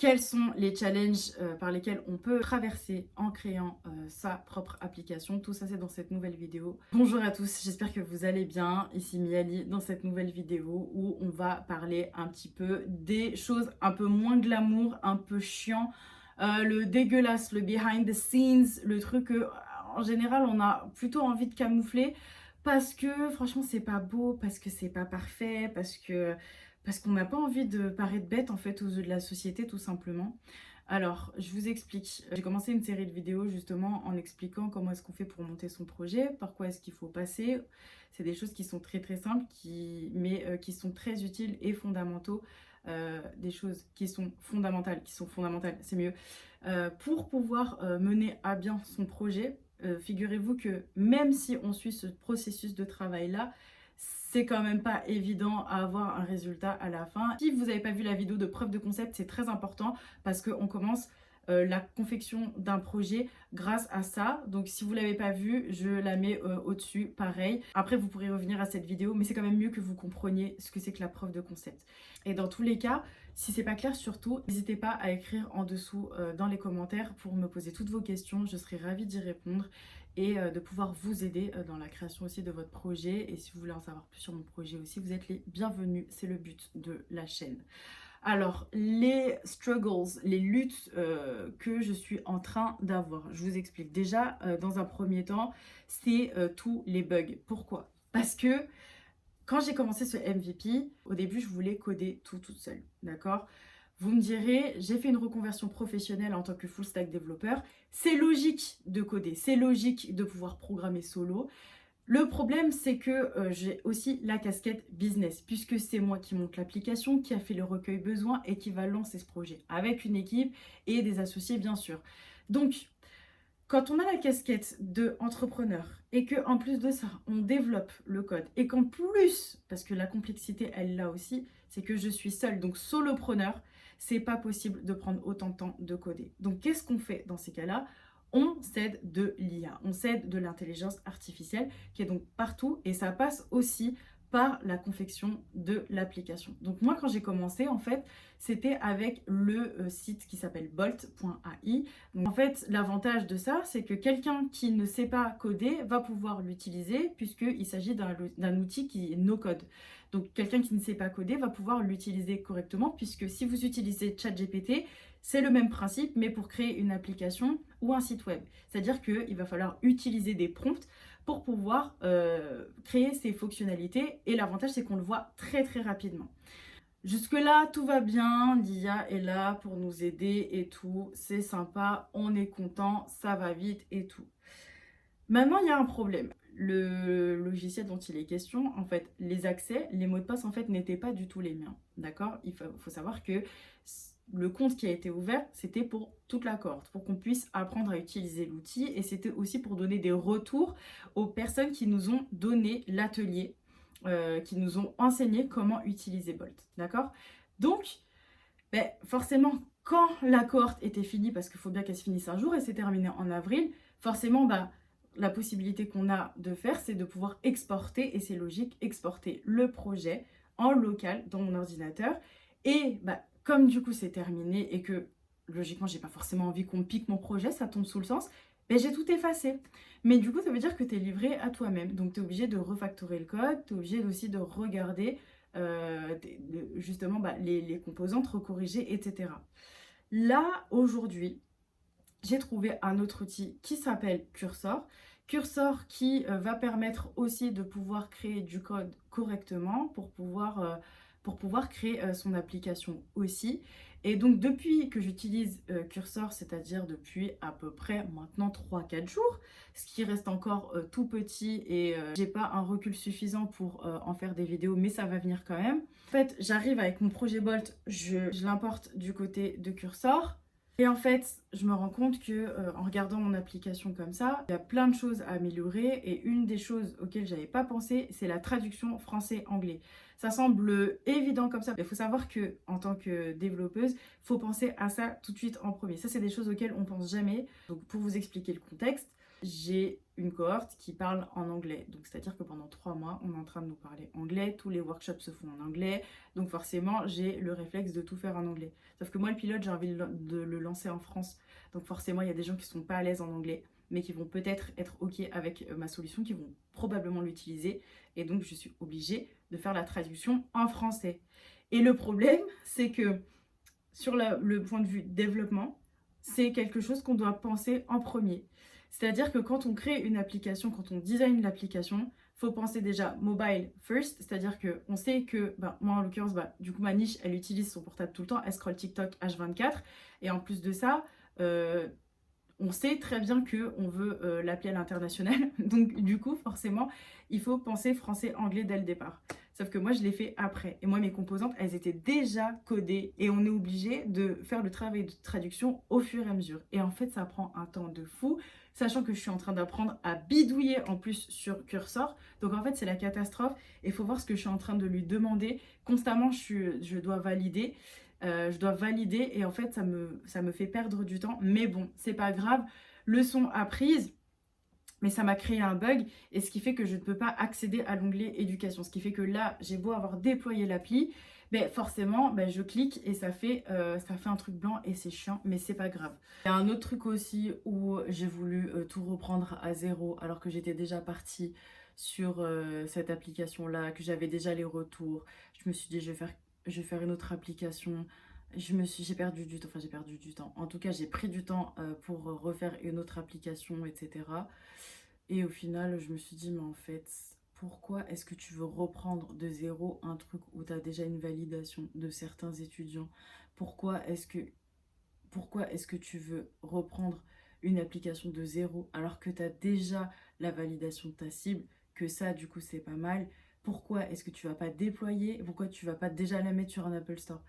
quels sont les challenges par lesquels on peut traverser en créant sa propre application. Tout ça, c'est dans cette nouvelle vidéo. Bonjour à tous, j'espère que vous allez bien. Ici Miali dans cette nouvelle vidéo où on va parler un petit peu des choses un peu moins glamour, un peu chiant, le dégueulasse, le behind the scenes, le truc que en général on a plutôt envie de camoufler parce que franchement c'est pas beau, parce que c'est pas parfait, parce qu'on n'a pas envie de paraître bête en fait aux yeux de la société tout simplement. Alors, je vous explique. J'ai commencé une série de vidéos justement en expliquant comment est-ce qu'on fait pour monter son projet, par quoi est-ce qu'il faut passer. C'est des choses qui sont très très simples, mais qui sont très utiles et fondamentaux. Des choses qui sont fondamentales, c'est mieux, pour pouvoir mener à bien son projet. Figurez-vous que même si on suit ce processus de travail-là, c'est quand même pas évident à avoir un résultat à la fin. Si vous n'avez pas vu la vidéo de preuve de concept, c'est très important parce qu'on commence la confection d'un projet grâce à ça. Donc si vous l'avez pas vue, je la mets au-dessus, pareil. Après, vous pourrez revenir à cette vidéo, mais c'est quand même mieux que vous compreniez ce que c'est que la preuve de concept. Et dans tous les cas, si c'est pas clair, surtout, n'hésitez pas à écrire en dessous dans les commentaires pour me poser toutes vos questions. Je serai ravie d'y répondre et de pouvoir vous aider dans la création aussi de votre projet. Et si vous voulez en savoir plus sur mon projet aussi, vous êtes les bienvenus. C'est le but de la chaîne. Alors, les struggles, les luttes que je suis en train d'avoir, je vous explique. Déjà, dans un premier temps, c'est tous les bugs. Pourquoi? Parce que quand j'ai commencé ce MVP, au début, je voulais coder tout toute seule, d'accord? Vous me direz, j'ai fait une reconversion professionnelle en tant que full stack développeur. C'est logique de coder, c'est logique de pouvoir programmer solo. Le problème, c'est que j'ai aussi la casquette business, puisque c'est moi qui monte l'application, qui a fait le recueil besoin et qui va lancer ce projet, avec une équipe et des associés, bien sûr. Donc, quand on a la casquette de entrepreneur et que en plus de ça, on développe le code et qu'en plus, parce que la complexité, elle là aussi, c'est que je suis seule, donc solopreneur, c'est pas possible de prendre autant de temps de coder. Donc qu'est-ce qu'on fait dans ces cas-là? On s'aide de l'IA, on s'aide de l'intelligence artificielle qui est donc partout et ça passe aussi par la confection de l'application. Donc moi quand j'ai commencé en fait c'était avec le site qui s'appelle bolt.ai. Donc en fait l'avantage de ça c'est que quelqu'un qui ne sait pas coder va pouvoir l'utiliser puisqu'il s'agit d'un outil qui est no code. Donc quelqu'un qui ne sait pas coder va pouvoir l'utiliser correctement puisque si vous utilisez ChatGPT, c'est le même principe mais pour créer une application ou un site web. C'est-à-dire qu'il va falloir utiliser des prompts pour pouvoir créer ces fonctionnalités et l'avantage c'est qu'on le voit très très rapidement. Jusque-là, tout va bien, l'IA est là pour nous aider et tout, c'est sympa, on est content, ça va vite et tout. Maintenant, il y a un problème. Le logiciel dont il est question, en fait, les accès, les mots de passe, en fait, n'étaient pas du tout les miens. D'accord? Il faut savoir que le compte qui a été ouvert, c'était pour toute la cohorte, pour qu'on puisse apprendre à utiliser l'outil. Et c'était aussi pour donner des retours aux personnes qui nous ont donné l'atelier, qui nous ont enseigné comment utiliser Bolt. D'accord? Donc, ben, forcément, quand la cohorte était finie, parce qu'il faut bien qu'elle se finisse un jour, et s'est terminée en avril, forcément, bah, la possibilité qu'on a de faire, c'est de pouvoir exporter, et c'est logique, exporter le projet en local dans mon ordinateur. Et bah, comme du coup c'est terminé et que logiquement j'ai pas forcément envie qu'on pique mon projet, ça tombe sous le sens, ben, j'ai tout effacé. Mais du coup ça veut dire que tu es livré à toi-même. Donc tu es obligé de refactorer le code, tu es obligé aussi de regarder justement bah, les composantes, recorriger, etc. Là, aujourd'hui, j'ai trouvé un autre outil qui s'appelle Cursor. Cursor qui va permettre aussi de pouvoir créer du code correctement pour pouvoir créer son application aussi. Et donc depuis que j'utilise Cursor, c'est-à-dire depuis à peu près maintenant 3-4 jours, ce qui reste encore tout petit et j'ai pas un recul suffisant pour en faire des vidéos, mais ça va venir quand même. En fait, j'arrive avec mon projet Bolt, je l'importe du côté de Cursor. Et en fait, je me rends compte que en regardant mon application comme ça, il y a plein de choses à améliorer et une des choses auxquelles j'avais pas pensé, c'est la traduction français-anglais. Ça semble évident comme ça, mais il faut savoir que en tant que développeuse, il faut penser à ça tout de suite en premier. Ça, c'est des choses auxquelles on pense jamais. Donc, pour vous expliquer le contexte, j'ai une cohorte qui parle en anglais. Donc c'est-à-dire que pendant 3 mois, on est en train de nous parler anglais, tous les workshops se font en anglais, donc forcément j'ai le réflexe de tout faire en anglais. Sauf que moi le pilote, j'ai envie de le lancer en France, donc forcément il y a des gens qui sont pas à l'aise en anglais, mais qui vont peut-être être ok avec ma solution, qui vont probablement l'utiliser, et donc je suis obligée de faire la traduction en français. Et le problème, c'est que sur le point de vue développement, c'est quelque chose qu'on doit penser en premier. C'est-à-dire que quand on crée une application, quand on design l'application, il faut penser déjà mobile first, c'est-à-dire qu'on sait que, moi en l'occurrence, du coup ma niche, elle utilise son portable tout le temps, elle scrolle TikTok H24, et en plus de ça, on sait très bien qu'on veut l'appeler à l'international, donc du coup forcément il faut penser français-anglais dès le départ. Sauf que moi je l'ai fait après, et moi mes composantes elles étaient déjà codées, et on est obligé de faire le travail de traduction au fur et à mesure. Et en fait ça prend un temps de fou, sachant que je suis en train d'apprendre à bidouiller en plus sur Cursor, donc en fait c'est la catastrophe, et il faut voir ce que je suis en train de lui demander. Constamment je dois valider. Et en fait ça me fait perdre du temps, mais bon c'est pas grave, leçon apprise. Mais ça m'a créé un bug, et ce qui fait que je ne peux pas accéder à l'onglet éducation, ce qui fait que là j'ai beau avoir déployé l'appli, mais forcément je clique et ça fait un truc blanc, et c'est chiant, mais c'est pas grave. Il y a un autre truc aussi où j'ai voulu tout reprendre à zéro alors que j'étais déjà partie sur cette application là, que j'avais déjà les retours. Je me suis dit je vais faire une autre application. J'ai perdu du temps, enfin j'ai perdu du temps. En tout cas, j'ai pris du temps pour refaire une autre application, etc. Et au final, je me suis dit, mais en fait, pourquoi est-ce que tu veux reprendre de zéro un truc où tu as déjà une validation de certains étudiants? Pourquoi est-ce que tu veux reprendre une application de zéro alors que tu as déjà la validation de ta cible, que ça, du coup, c'est pas mal? Pourquoi est-ce que tu vas pas déployer? Pourquoi tu vas pas déjà la mettre sur un Apple Store?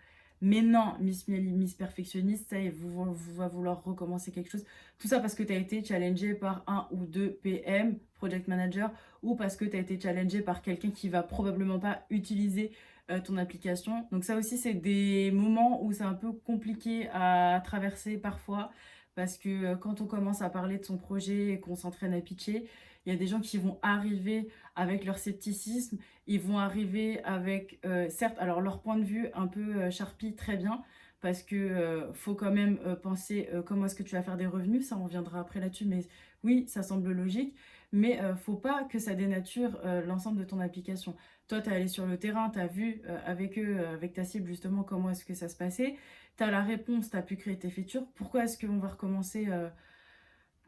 Mais non, Miss Mieli, Miss Perfectionniste, ça y est, vous va vouloir recommencer quelque chose. Tout ça parce que tu as été challengé par un ou deux PM, Project Manager, ou parce que tu as été challengé par quelqu'un qui va probablement pas utiliser ton application. Donc ça aussi, c'est des moments où c'est un peu compliqué à traverser parfois, parce que quand on commence à parler de son projet et qu'on s'entraîne à pitcher, il y a des gens qui vont arriver avec leur scepticisme, ils vont arriver avec, certes, alors leur point de vue un peu charpie, très bien, parce que faut quand même penser comment est-ce que tu vas faire des revenus, ça on reviendra après là-dessus, mais oui, ça semble logique, mais faut pas que ça dénature l'ensemble de ton application. Toi, tu es allé sur le terrain, tu as vu avec eux, avec ta cible justement, comment est-ce que ça se passait, tu as la réponse, tu as pu créer tes features, pourquoi est-ce qu'on va recommencer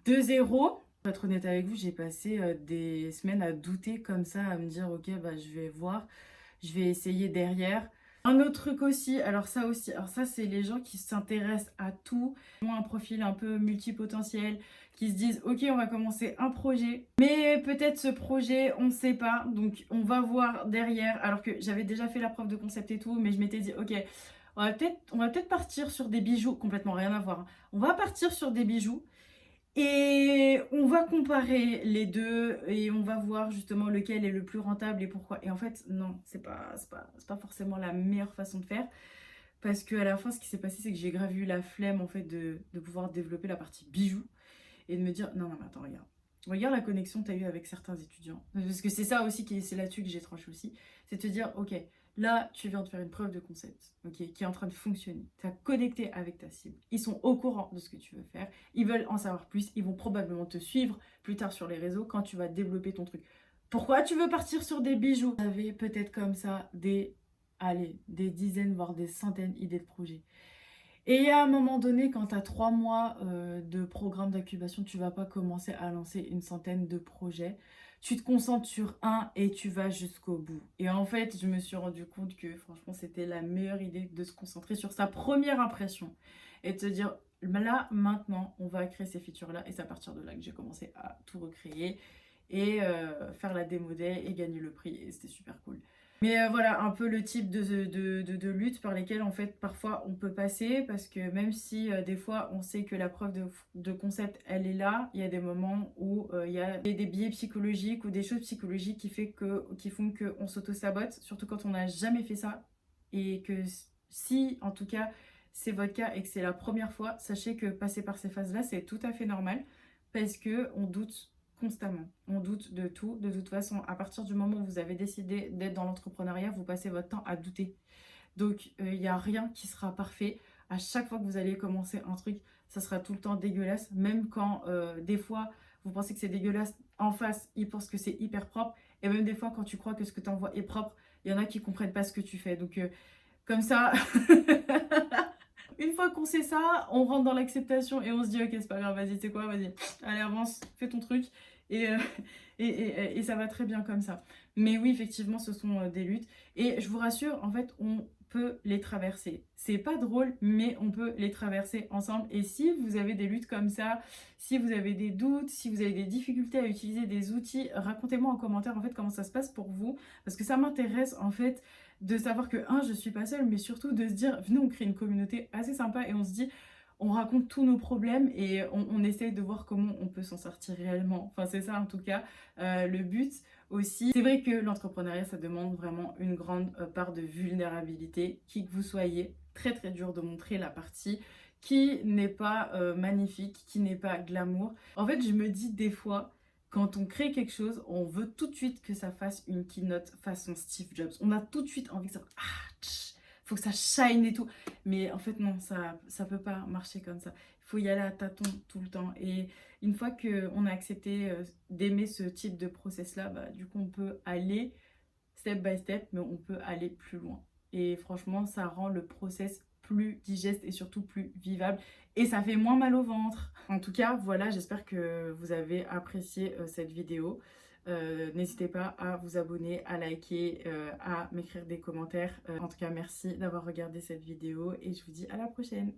de zéro? Pour être honnête avec vous, j'ai passé des semaines à douter comme ça, à me dire ok, je vais voir, je vais essayer derrière. Un autre truc aussi, alors ça c'est les gens qui s'intéressent à tout, qui ont un profil un peu multipotentiel, qui se disent ok, on va commencer un projet, mais peut-être ce projet on ne sait pas, donc on va voir derrière. Alors que j'avais déjà fait la preuve de concept et tout, mais je m'étais dit ok, on va peut-être partir sur des bijoux, complètement rien à voir, hein. On va partir sur des bijoux. Et on va comparer les deux et on va voir justement lequel est le plus rentable et pourquoi. Et en fait, non, c'est pas forcément la meilleure façon de faire. Parce qu'à la fin, ce qui s'est passé, c'est que j'ai grave eu la flemme en fait de pouvoir développer la partie bijoux et de me dire non, non, mais attends, regarde. Regarde la connexion que tu as eue avec certains étudiants. Parce que c'est ça aussi, c'est là-dessus que j'ai tranché aussi. C'est te dire, ok, là, tu viens de faire une preuve de concept, ok, qui est en train de fonctionner. Tu as connecté avec ta cible. Ils sont au courant de ce que tu veux faire. Ils veulent en savoir plus. Ils vont probablement te suivre plus tard sur les réseaux quand tu vas développer ton truc. Pourquoi tu veux partir sur des bijoux? Vous avez peut-être comme ça des dizaines, voire des centaines d'idées de projets. Et à un moment donné, quand tu as 3 mois de programme d'incubation, tu vas pas commencer à lancer une centaine de projets. Tu te concentres sur un et tu vas jusqu'au bout. Et en fait, je me suis rendu compte que franchement, c'était la meilleure idée de se concentrer sur sa première impression. Et de se dire, là, maintenant, on va créer ces features-là. Et c'est à partir de là que j'ai commencé à tout recréer et faire la démo day et gagner le prix. Et c'était super cool. Mais voilà un peu le type de lutte par lesquelles en fait parfois on peut passer, parce que même si des fois on sait que la preuve de concept elle est là, il y a des moments où il y a des biais psychologiques ou des choses psychologiques qui font qu'on s'auto-sabote, surtout quand on n'a jamais fait ça. Et que si en tout cas c'est votre cas et que c'est la première fois, sachez que passer par ces phases là c'est tout à fait normal. parce que on doute constamment. On doute de tout. De toute façon, à partir du moment où vous avez décidé d'être dans l'entrepreneuriat, vous passez votre temps à douter. Donc, il n'y a rien qui sera parfait. À chaque fois que vous allez commencer un truc, ça sera tout le temps dégueulasse. Même quand, des fois, vous pensez que c'est dégueulasse, en face, ils pensent que c'est hyper propre. Et même des fois, quand tu crois que ce que tu envoies est propre, il y en a qui ne comprennent pas ce que tu fais. Donc, comme ça, une fois qu'on sait ça, on rentre dans l'acceptation et on se dit, ok, c'est pas grave, vas-y, tu sais quoi, vas-y, allez, avance, fais ton truc. Et, et ça va très bien comme ça. Mais oui, effectivement, ce sont des luttes. Et je vous rassure, en fait, on peut les traverser. C'est pas drôle, mais on peut les traverser ensemble. Et si vous avez des luttes comme ça, si vous avez des doutes, si vous avez des difficultés à utiliser des outils, racontez-moi en commentaire en fait comment ça se passe pour vous. Parce que ça m'intéresse en fait de savoir que, je suis pas seule, mais surtout de se dire, venez, on crée une communauté assez sympa et on se dit, on raconte tous nos problèmes et on essaye de voir comment on peut s'en sortir réellement. Enfin, c'est ça en tout cas le but aussi. C'est vrai que l'entrepreneuriat, ça demande vraiment une grande part de vulnérabilité, qui que vous soyez. Très très dur de montrer la partie qui n'est pas magnifique, qui n'est pas glamour. En fait, je me dis des fois, quand on crée quelque chose, on veut tout de suite que ça fasse une keynote façon Steve Jobs. On a tout de suite envie que ça... faut que ça shine et tout. Mais en fait, non, ça peut pas marcher comme ça. Il faut y aller à tâtons tout le temps. Et une fois qu'on a accepté d'aimer ce type de process-là, bah, du coup, on peut aller step by step, mais on peut aller plus loin. Et franchement, ça rend le process plus digeste et surtout plus vivable. Et ça fait moins mal au ventre. En tout cas, voilà, j'espère que vous avez apprécié cette vidéo. N'hésitez pas à vous abonner, à liker, à m'écrire des commentaires. En tout cas, merci d'avoir regardé cette vidéo et je vous dis à la prochaine.